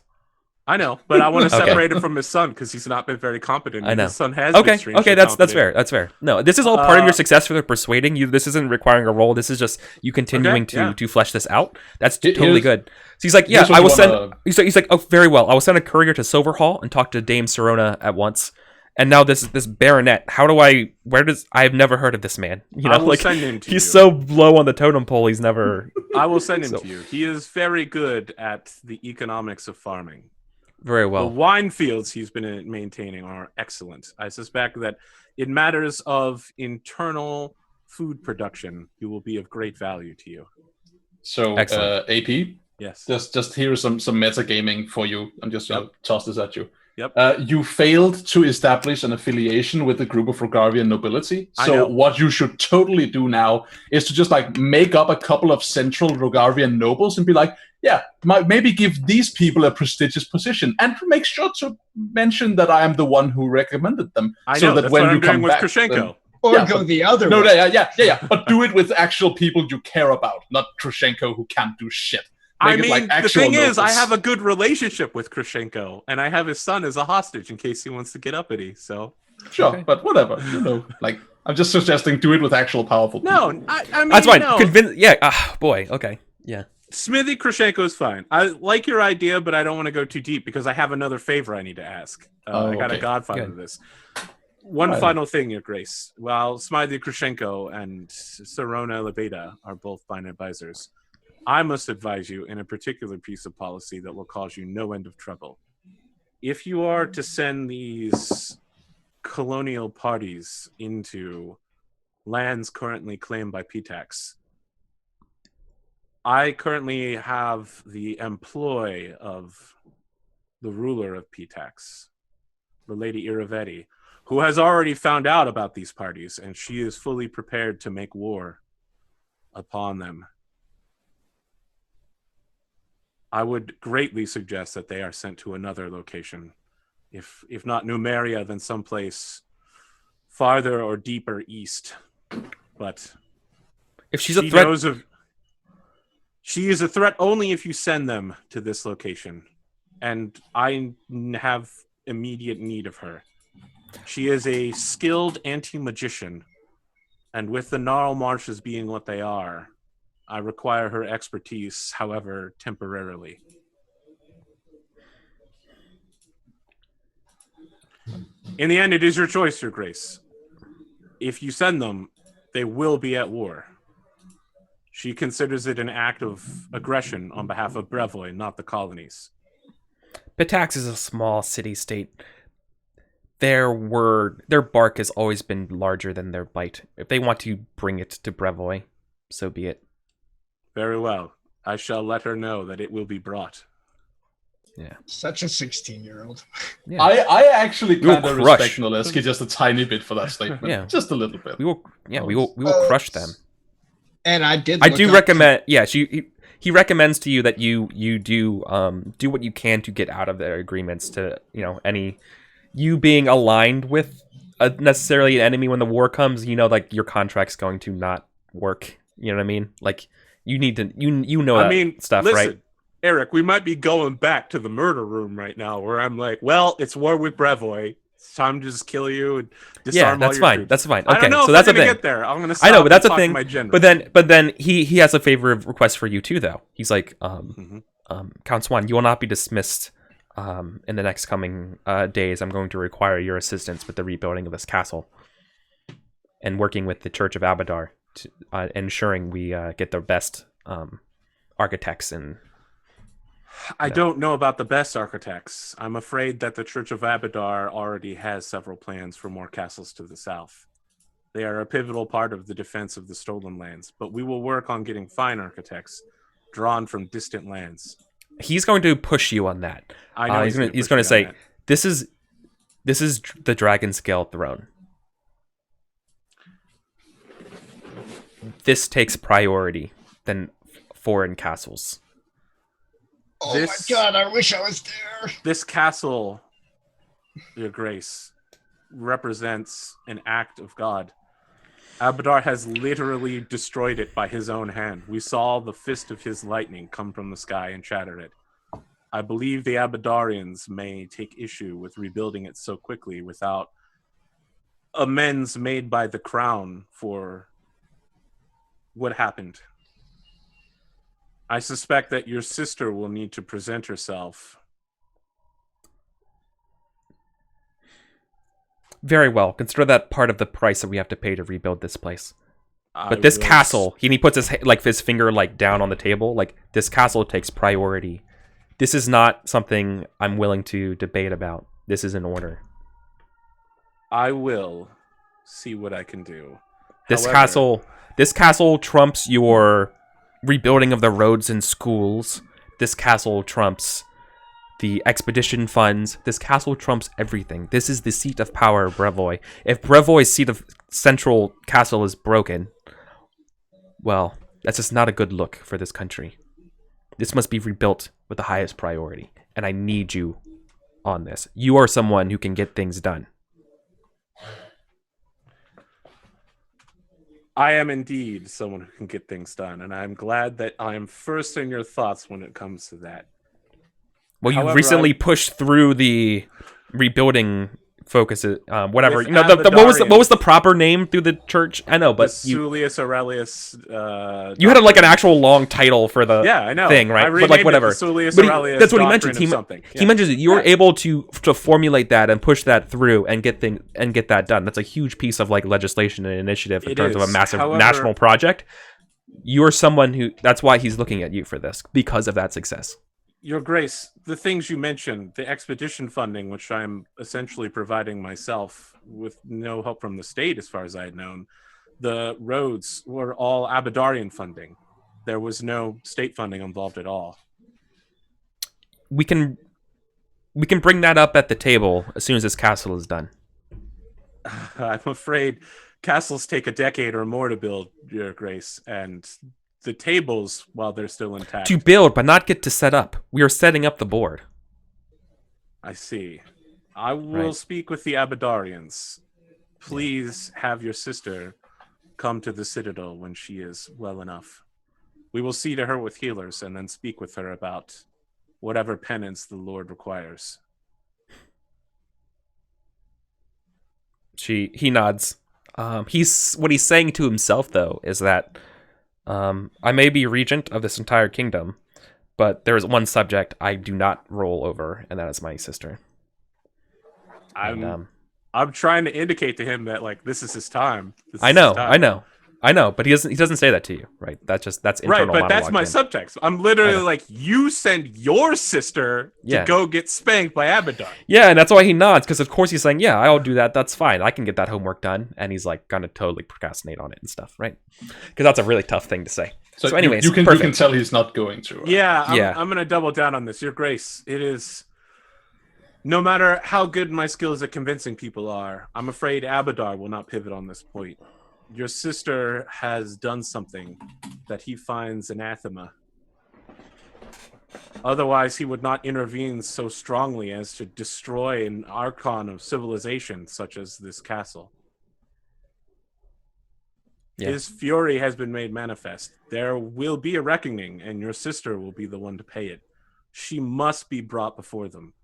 [SPEAKER 3] I know, but I want to separate him from his son because he's not been very competent.
[SPEAKER 1] I know.
[SPEAKER 3] His son has.
[SPEAKER 1] Okay, that's fair. That's fair. No, this is all part of your success for persuading you. This isn't requiring a roll. This is just you continuing to flesh this out. That's totally good. So he's like, I will send. He's like, oh, very well. I will send a courier to Silverhall and talk to Dame Serona at once. And now this baronet. I have never heard of this man.
[SPEAKER 3] I will send him to you.
[SPEAKER 1] He's so low on the totem pole. He's never.
[SPEAKER 3] I will send him to you. He is very good at the economics of farming.
[SPEAKER 1] Very well.
[SPEAKER 3] The wine fields he's been maintaining are excellent. I suspect that in matters of internal food production, he will be of great value to you.
[SPEAKER 2] So, AP?
[SPEAKER 3] Yes.
[SPEAKER 2] Just here's some metagaming for you. I'm just going to toss this at you.
[SPEAKER 3] Yep.
[SPEAKER 2] You failed to establish an affiliation with a group of Rogarvian nobility. So what you should totally do now is to just make up a couple of central Rogarvian nobles and be like, maybe give these people a prestigious position and make sure to mention that I am the one who recommended them.
[SPEAKER 3] I know, that's when what I'm doing with Krushenko.
[SPEAKER 4] Go the other way.
[SPEAKER 2] But do it with actual people you care about, not Krushenko who can't do shit.
[SPEAKER 3] The thing is, I have a good relationship with Krushenko, and I have his son as a hostage in case he wants to get uppity. So
[SPEAKER 2] Sure,
[SPEAKER 1] Okay.
[SPEAKER 2] but whatever. Like I'm just suggesting do it with actual powerful people.
[SPEAKER 3] No, I mean,
[SPEAKER 1] That's fine.
[SPEAKER 3] no.
[SPEAKER 1] Boy. Okay. Yeah.
[SPEAKER 3] Smithy Krushenko is fine. I like your idea, but I don't want to go too deep because I have another favor I need to ask. I got a
[SPEAKER 2] Okay.
[SPEAKER 3] godfather
[SPEAKER 1] Good.
[SPEAKER 3] to this. One
[SPEAKER 2] Right.
[SPEAKER 3] final thing, Your Grace. While Smithy Krushenko and Serona Leveta are both fine advisors, I must advise you in a particular piece of policy that will cause you no end of trouble. If you are to send these colonial parties into lands currently claimed by PTAX, I currently have the employ of the ruler of PTAX, the Lady Iravetti, who has already found out about these parties, and she is fully prepared to make war upon them. I would greatly suggest that they are sent to another location. If not Numeria, then someplace farther or deeper east. But
[SPEAKER 1] If she's a threat,
[SPEAKER 3] she is a threat only if you send them to this location. And I have immediate need of her. She is a skilled anti-magician. And with the Gnarl Marshes being what they are, I require her expertise, however, temporarily. In the end, it is your choice, Your Grace. If you send them, they will be at war. She considers it an act of aggression on behalf of Brevoy, not the colonies.
[SPEAKER 1] Pitax is a small city-state. Their bark has always been larger than their bite. If they want to bring it to Brevoy, so be it.
[SPEAKER 3] Very well. I shall let her know that it will be brought.
[SPEAKER 1] Yeah.
[SPEAKER 4] Such a 16-year-old.
[SPEAKER 1] Yeah.
[SPEAKER 2] I actually
[SPEAKER 1] We will
[SPEAKER 2] kind of
[SPEAKER 1] crush.
[SPEAKER 2] respect Noleski just a tiny bit for that statement.
[SPEAKER 1] Yeah.
[SPEAKER 2] Just a little bit.
[SPEAKER 1] We will crush them.
[SPEAKER 4] And I did.
[SPEAKER 1] I
[SPEAKER 4] look
[SPEAKER 1] do
[SPEAKER 4] up
[SPEAKER 1] recommend. Yeah, he recommends to you that you do what you can to get out of their agreements. To any you being aligned with necessarily an enemy when the war comes. Like your contract's going to not work. You know what I mean? Like you need to that stuff,
[SPEAKER 3] listen,
[SPEAKER 1] right?
[SPEAKER 3] Eric, we might be going back to the murder room right now, where I'm like, well, it's war with Brevoy. It's time to just kill you and disarm all
[SPEAKER 1] that's
[SPEAKER 3] your
[SPEAKER 1] fine.
[SPEAKER 3] troops.
[SPEAKER 1] That's fine.
[SPEAKER 3] I
[SPEAKER 1] Okay,
[SPEAKER 3] don't know
[SPEAKER 1] so
[SPEAKER 3] if
[SPEAKER 1] that's
[SPEAKER 3] we're
[SPEAKER 1] the
[SPEAKER 3] gonna
[SPEAKER 1] thing.
[SPEAKER 3] get there. I'm gonna stop
[SPEAKER 1] I know, but that's
[SPEAKER 3] and
[SPEAKER 1] a
[SPEAKER 3] talk to
[SPEAKER 1] thing.
[SPEAKER 3] my general.
[SPEAKER 1] But then he has a favor of request for you too, though. He's like, Count Swan, you will not be dismissed in the next coming days. I'm going to require your assistance with the rebuilding of this castle and working with the Church of Abadar, to, ensuring we get the best architects and.
[SPEAKER 3] I don't know about the best architects. I'm afraid that the Church of Abadar already has several plans for more castles to the south. They are a pivotal part of the defense of the stolen lands, but we will work on getting fine architects drawn from distant lands.
[SPEAKER 1] He's going to push you on that.
[SPEAKER 3] I know
[SPEAKER 1] he's going to say, "This is the Dragon Scale throne. This takes priority than foreign castles."
[SPEAKER 4] Oh
[SPEAKER 3] This-
[SPEAKER 4] my god, I wish I was there.
[SPEAKER 3] This castle, Your Grace, represents an act of God. Abadar has literally destroyed it by his own hand. We saw the fist of his lightning come from the sky and shatter it. I believe the Abadarians may take issue with rebuilding it so quickly without amends made by the crown for what happened. I suspect that your sister will need to present herself.
[SPEAKER 1] Very well. Consider that part of the price that we have to pay to rebuild this place.
[SPEAKER 3] I
[SPEAKER 1] But this
[SPEAKER 3] will-
[SPEAKER 1] castle, he puts his finger down on the table. Like, this castle takes priority. This is not something I'm willing to debate about. This is an order.
[SPEAKER 3] I will see what I can do.
[SPEAKER 1] This
[SPEAKER 3] However,
[SPEAKER 1] castle trumps your rebuilding of the roads and schools. This castle trumps the expedition funds. This castle trumps everything. This is the seat of power of Brevoy. If Brevoy's seat of central castle is broken, well, that's just not a good look for this country. This must be rebuilt with the highest priority, and I need you on this. You are someone who can get things done.
[SPEAKER 3] I am indeed someone who can get things done, and I'm glad that I am first in your thoughts when it comes to that.
[SPEAKER 1] Well, you
[SPEAKER 3] However,
[SPEAKER 1] recently pushed through the rebuilding focuses, whatever.
[SPEAKER 3] With
[SPEAKER 1] You know, what was the
[SPEAKER 3] Abadarians.
[SPEAKER 1] proper name through the church? I know, but
[SPEAKER 3] Sulius Aurelius.
[SPEAKER 1] you had like an actual long title for the
[SPEAKER 3] I know
[SPEAKER 1] thing, right?
[SPEAKER 3] I
[SPEAKER 1] But like whatever.
[SPEAKER 3] It the Sulius
[SPEAKER 1] But
[SPEAKER 3] Aurelius
[SPEAKER 1] that's what he
[SPEAKER 3] Doctrine
[SPEAKER 1] mentions.
[SPEAKER 3] of something.
[SPEAKER 1] He mentions that you were
[SPEAKER 3] Yeah.
[SPEAKER 1] able to formulate that and push that through and get that done. That's a huge piece of like legislation and initiative in terms of a massive
[SPEAKER 3] However,
[SPEAKER 1] national project. You're someone who. That's why he's looking at you for this, because of that success.
[SPEAKER 3] Your Grace, the things you mentioned, the expedition funding, which I'm essentially providing myself with no help from the state, as far as I had known, the roads were all Abadarian funding. There was no state funding involved at all.
[SPEAKER 1] We can bring that up at the table as soon as this castle is done.
[SPEAKER 3] I'm afraid castles take a decade or more to build, Your Grace, and the tables, while they're still intact.
[SPEAKER 1] To build, but not get to set up. We are setting up the board.
[SPEAKER 3] I see. I will speak with the Abadarians. Please have your sister come to the Citadel when she is well enough. We will see to her with healers and then speak with her about whatever penance the Lord requires.
[SPEAKER 1] He nods. What he's saying to himself though is that I may be regent of this entire kingdom, but there is one subject I do not roll over, and that is my sister.
[SPEAKER 3] I'm trying to indicate to him that like this is his time.
[SPEAKER 1] I know, but he doesn't say that to you, right? That's internal
[SPEAKER 3] right, but that's
[SPEAKER 1] monologue
[SPEAKER 3] my
[SPEAKER 1] to him.
[SPEAKER 3] subtext. I'm literally like, you send your sister to go get spanked by Abaddon.
[SPEAKER 1] Yeah, and that's why he nods, because of course he's saying, yeah, I'll do that. That's fine. I can get that homework done. And he's like gonna totally procrastinate on it and stuff, right? Because that's a really tough thing to say. So anyways,
[SPEAKER 2] you can tell he's not going to. Right?
[SPEAKER 3] Yeah, I'm gonna double down on this. Your Grace, it is. No matter how good my skills at convincing people are, I'm afraid Abadar will not pivot on this point. Your sister has done something that he finds anathema. Otherwise, he would not intervene so strongly as to destroy an archon of civilization such as this castle. Yeah. His fury has been made manifest. There will be a reckoning, and your sister will be the one to pay it. She must be brought before them.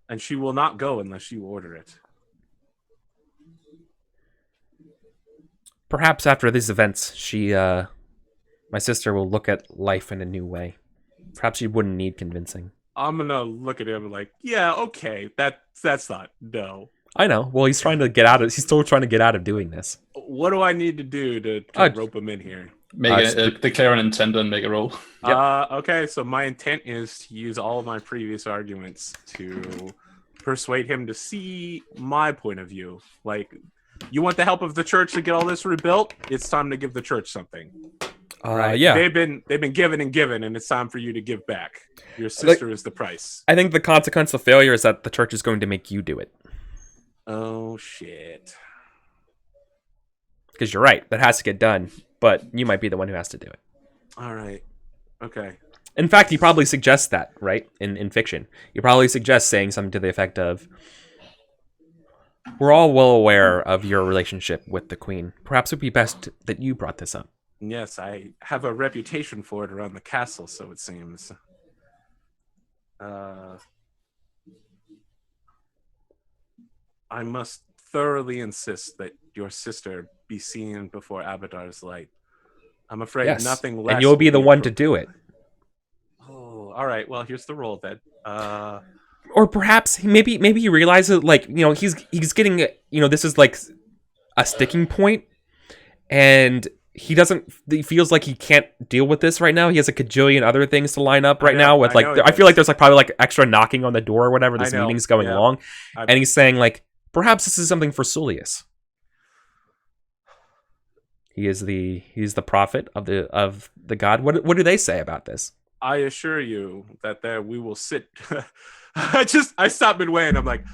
[SPEAKER 3] And she will not go unless you order it.
[SPEAKER 1] Perhaps after these events, my sister will look at life in a new way. Perhaps she wouldn't need convincing.
[SPEAKER 3] I'm gonna look at him like, yeah, okay, that's not, no.
[SPEAKER 1] I know. Well, he's trying to get out of. He's still trying to get out of doing this.
[SPEAKER 3] What do I need to do to rope him in here?
[SPEAKER 2] Declare an intent and make a roll.
[SPEAKER 1] Yep.
[SPEAKER 3] Okay, so my intent is to use all of my previous arguments to persuade him to see my point of view. Like, you want the help of the church to get all this rebuilt? It's time to give the church something. Right?
[SPEAKER 1] Yeah.
[SPEAKER 3] They've been given and given, and it's time for you to give back. Your sister is the price.
[SPEAKER 1] I think the consequence of failure is that the church is going to make you do it.
[SPEAKER 3] Oh shit.
[SPEAKER 1] Because you're right, that has to get done, but you might be the one who has to do it.
[SPEAKER 3] All right. Okay.
[SPEAKER 1] In fact, he probably suggests that, right? In fiction. He probably suggests saying something to the effect of, we're all well aware of your relationship with the queen. Perhaps it would be best that you brought this up.
[SPEAKER 3] Yes, I have a reputation for it around the castle, so it seems. I must thoroughly insist that your sister be seen before Abadar's light. I'm afraid nothing less.
[SPEAKER 1] And you'll be the one to do it.
[SPEAKER 3] Oh, all right. Well, here's the roll then.
[SPEAKER 1] Or perhaps maybe he realizes, like, he's getting, this is like a sticking point, and he feels like he can't deal with this right now. He has a cajillion other things to line up right now with, like, I feel like there's like probably like extra knocking on the door or whatever. This meeting's going along, and he's saying like, perhaps this is something for Sulius. He's the prophet of the god. What do they say about this?
[SPEAKER 3] I assure you that we will sit. I stopped midway and I'm like,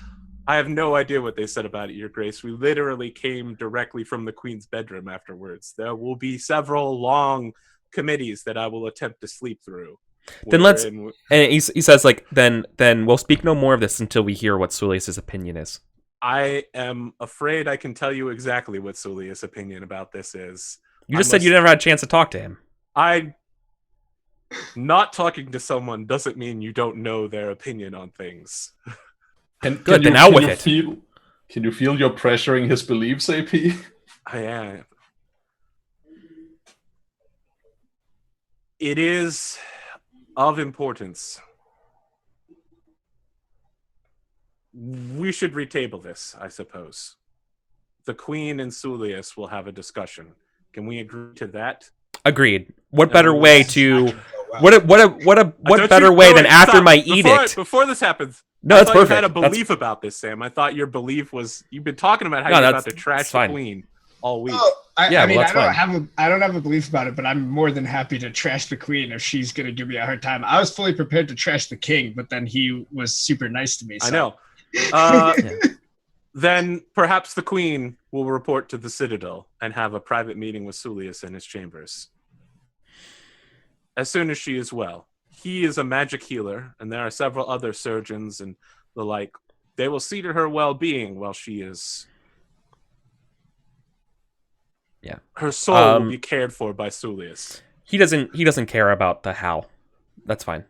[SPEAKER 3] I have no idea what they said about it, Your Grace. We literally came directly from the Queen's bedroom afterwards. There will be several long committees that I will attempt to sleep through.
[SPEAKER 1] Then and he says like, then we'll speak no more of this until we hear what Sulius's opinion is.
[SPEAKER 3] I am afraid I can tell you exactly what Sulius' opinion about this is.
[SPEAKER 1] You just said you never had a chance to talk to him.
[SPEAKER 3] Not talking to someone doesn't mean you don't know their opinion on things.
[SPEAKER 1] Good, then out with it.
[SPEAKER 2] Can you feel you're pressuring his beliefs, AP?
[SPEAKER 3] I am. It is of importance. We should retable this, I suppose. The Queen and Sulius will have a discussion. Can we agree to that?
[SPEAKER 1] Agreed. What better way to? What better way than after my edict?
[SPEAKER 3] Before this happens.
[SPEAKER 1] No, that's perfect.
[SPEAKER 3] You had a belief about this, Sam. I thought your belief was you've been talking about how you're about to trash the Queen all week.
[SPEAKER 4] I don't have a belief about it, but I'm more than happy to trash the Queen if she's going to give me a hard time. I was fully prepared to trash the King, but then he was super nice to me. So.
[SPEAKER 3] I know. Then perhaps the Queen will report to the Citadel and have a private meeting with Sulius in his chambers. As soon as she is well. He is a magic healer, and there are several other surgeons and the like. They will see to her well-being while she is...
[SPEAKER 1] Yeah.
[SPEAKER 3] Her soul will be cared for by Sulius.
[SPEAKER 1] He doesn't care about the how. That's fine.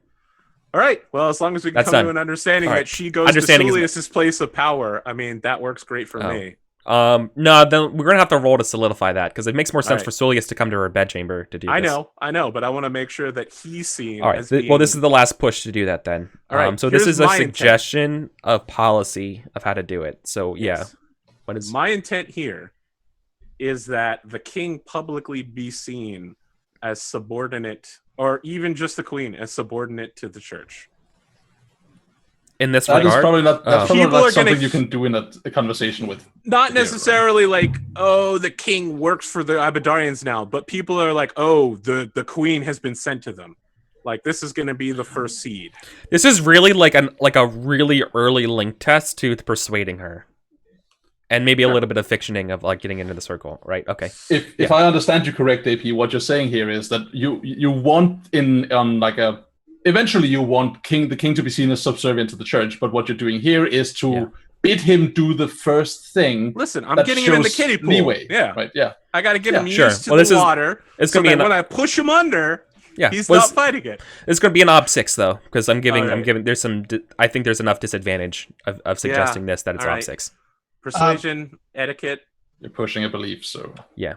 [SPEAKER 3] All right. Well, as long as we can come to an understanding that she goes to Sulius's place of power, I mean, that works great for me.
[SPEAKER 1] No, then we're gonna have to roll to solidify that because it makes more sense for Sulius to come to her bedchamber to do this.
[SPEAKER 3] I know, but I want to make sure that he's seen.
[SPEAKER 1] All right. Well, this is the last push to do that then.
[SPEAKER 3] All right.
[SPEAKER 1] So this is a suggestion of policy of how to do it. So
[SPEAKER 3] yes. What is my intent here? Is that the King publicly be seen as subordinate, or even just the Queen as subordinate to the Church?
[SPEAKER 1] In this
[SPEAKER 2] regard? Is probably not, that's probably not something you can do in a conversation with.
[SPEAKER 3] Not necessarily like, oh, the King works for the Abadarians now, but people are like, oh, the Queen has been sent to them. Like, this is going to be the first seed.
[SPEAKER 1] This is really like a really early link test to persuading her. And maybe a little bit of fictioning of like getting into the circle, right? Okay.
[SPEAKER 2] If I understand you correct, AP, what you're saying here is that you want eventually you want the king to be seen as subservient to the church, but what you're doing here is to bid him do the first thing.
[SPEAKER 3] Listen, I'm getting him in the kiddie pool.
[SPEAKER 2] Leeway.
[SPEAKER 3] Yeah.
[SPEAKER 2] Right. Yeah.
[SPEAKER 3] I got to get him used to the water.
[SPEAKER 1] It's gonna be
[SPEAKER 3] when I push him under.
[SPEAKER 1] Yeah,
[SPEAKER 3] he's not fighting it.
[SPEAKER 1] It's going to be an ob 6 though, because I'm giving. There's some. I think there's enough disadvantage of suggesting this that it's ob 6.
[SPEAKER 3] Persuasion, etiquette.
[SPEAKER 2] You're pushing a belief, so
[SPEAKER 1] yeah.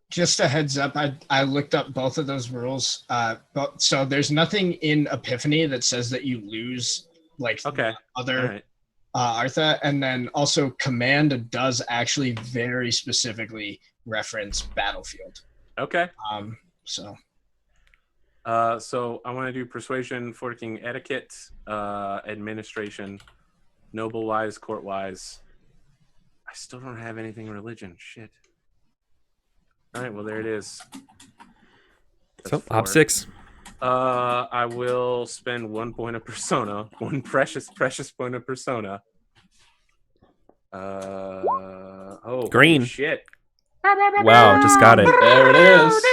[SPEAKER 4] Just a heads up, I looked up both of those rules. So there's nothing in Epiphany that says that you lose other Artha, and then also Command does actually very specifically reference Battlefield.
[SPEAKER 3] Okay.
[SPEAKER 4] So
[SPEAKER 3] I want to do persuasion, forking, etiquette, administration. Noble wise, court wise. I still don't have anything religion. Shit. All right, well there it is.
[SPEAKER 1] So ob 6.
[SPEAKER 3] I will spend 1 point of persona, one precious point of persona.
[SPEAKER 1] Green.
[SPEAKER 3] Shit.
[SPEAKER 1] Wow, just got it.
[SPEAKER 2] There it is.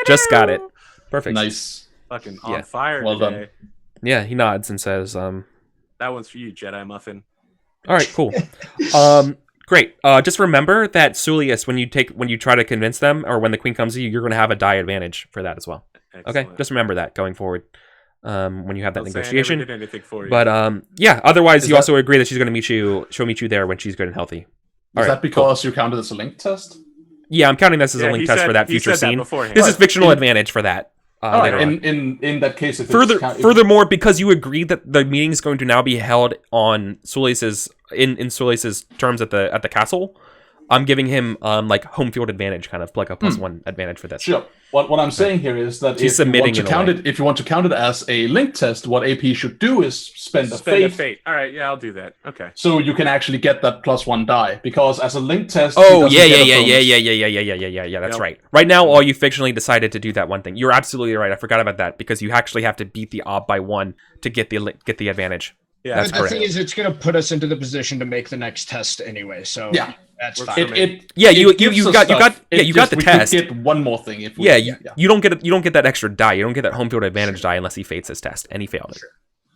[SPEAKER 1] Just got it. Perfect.
[SPEAKER 2] Nice.
[SPEAKER 3] Fucking on fire
[SPEAKER 2] well
[SPEAKER 3] today.
[SPEAKER 2] Done.
[SPEAKER 1] Yeah, he nods and says,
[SPEAKER 3] That one's for you, Jedi Muffin.
[SPEAKER 1] All right, cool. Great. Just remember that Sulius, when you try to convince them, or when the Queen comes to you, you're going to have a die advantage for that as well. Excellent. Okay, just remember that going forward. When you have that negotiation.
[SPEAKER 3] I never did anything for you.
[SPEAKER 1] But otherwise, you also agree that she's going to meet you. She'll meet you there when she's good and healthy.
[SPEAKER 2] Is that because you counted as a link test?
[SPEAKER 1] Yeah, I'm counting this as a link test for that future scene. This is fictional advantage for that.
[SPEAKER 2] In that case, if
[SPEAKER 1] furthermore, because you agreed that the meeting is going to now be held on Sulius's in Sulius's terms at the castle, I'm giving him home field advantage, kind of like a +1 advantage for this.
[SPEAKER 2] Sure. What I'm saying here is that if you want to count it as a link test, what AP should do is spend a fate.
[SPEAKER 3] All right, yeah, I'll do that. Okay.
[SPEAKER 2] So you can actually get that +1 die, because as a link test.
[SPEAKER 1] Oh yeah. That's right. Right now, all you fictionally decided to do that one thing. You're absolutely right. I forgot about that because you actually have to beat the ob by 1 to get the advantage.
[SPEAKER 4] Yeah, that's correct. The thing is, it's going to put us into the position to make the next test anyway. So
[SPEAKER 2] yeah,
[SPEAKER 4] that's fine.
[SPEAKER 1] You got the test.
[SPEAKER 2] We could get one more thing if we,
[SPEAKER 1] you don't get that extra die. You don't get that home field advantage die unless he fates his test, and he failed it. Sure.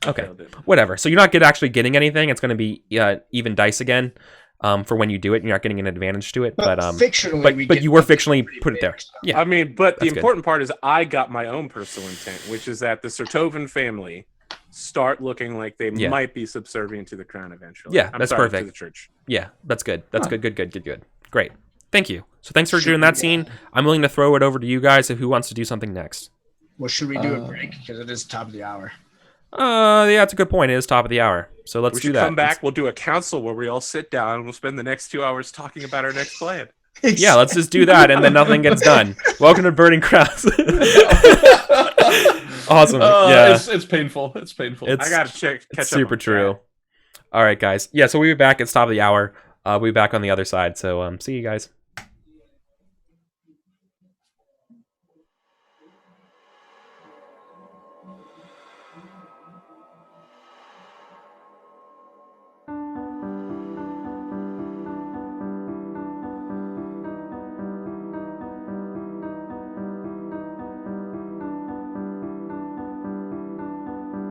[SPEAKER 1] Okay, whatever. So you're not actually getting anything. It's going to be even dice again for when you do it. You're not getting an advantage to it, but
[SPEAKER 4] fictionally,
[SPEAKER 1] but you were fictionally put it there. Yeah,
[SPEAKER 3] I mean, but the important part is I got my own personal intent, which is that the Sertovan family start looking like they
[SPEAKER 1] Yeah.
[SPEAKER 3] might be subservient to the crown eventually.
[SPEAKER 1] Yeah,
[SPEAKER 3] I'm
[SPEAKER 1] that's
[SPEAKER 3] sorry,
[SPEAKER 1] perfect.
[SPEAKER 3] To the church.
[SPEAKER 1] Yeah, that's good. That's good. Great. Thank you. So thanks for doing that scene. I'm willing to throw it over to you guys if who wants to do something next.
[SPEAKER 4] Well, should we do a break? Because it is top of the hour.
[SPEAKER 1] Yeah, that's a good point. It is top of the hour. So let's
[SPEAKER 3] We
[SPEAKER 1] do
[SPEAKER 3] should
[SPEAKER 1] that.
[SPEAKER 3] come back. We'll do a council where we all sit down and we'll spend the next 2 hours talking about our next plan.
[SPEAKER 1] Yeah, let's just do that, and then nothing gets done. Welcome to Burning Crowds. Awesome. Yeah,
[SPEAKER 2] it's painful. It's painful.
[SPEAKER 1] It's-
[SPEAKER 3] I gotta catch up.
[SPEAKER 1] super
[SPEAKER 3] on
[SPEAKER 1] true.
[SPEAKER 3] that.
[SPEAKER 1] All right, guys. Yeah, so we'll be back. It's top of the hour. We'll be back on the other side. So see you guys.